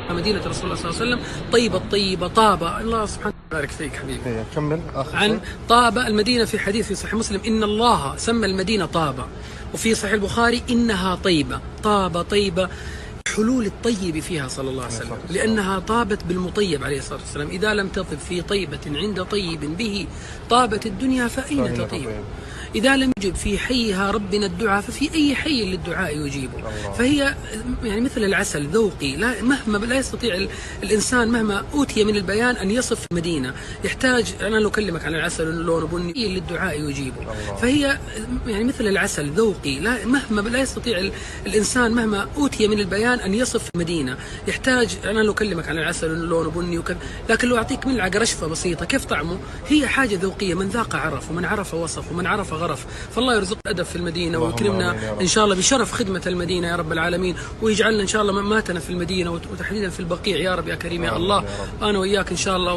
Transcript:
مدينة رسول الله صلى الله عليه وسلم طيبة الطيبة طابة. الله سبحانه وتعالى فيك حبيبي. كمل عن طابة المدينة في حديث في صحيح مسلم إن الله سمى المدينة طابة، وفي صحيح البخاري إنها طيبة. طابة طيبة حلول الطيب فيها صلى الله عليه وسلم، لأنها طابت بالمطيب عليه الصلاة والسلام. إذا لم تطب في طيبة عند طيب به طابت الدنيا فأين تطيب. إذا لم يجب في حيها ربنا الدعاء ففي أي حي للدعاء يجيبه. فهي يعني مثل العسل ذوقي، مهما لا يستطيع الإنسان مهما أوتي من البيان أن يصف المدينة، يحتاج أنا لو أكلمك عن العسل لونه بني للدعاء يجيبه. فهي يعني مثل العسل ذوقي، مهما لا يستطيع الإنسان مهما أوتي من البيان أن يصف المدينة، يحتاج أنا لو أكلمك عن العسل لونه بني وكذا، لكن لو أعطيك ملعقة رشفة بسيطة كيف طعمه؟ هي حاجة ذوقية، من ذاق عرف، ومن عرف وصف، ومن عرف غرف. فالله يرزقنا الأدب في المدينة ويكرمنا إن شاء الله بشرف خدمة المدينة يا رب العالمين، ويجعلنا إن شاء الله مماتنا في المدينة وتحديدا في البقيع يا رب يا كريم يا الله. أنا وإياك إن شاء الله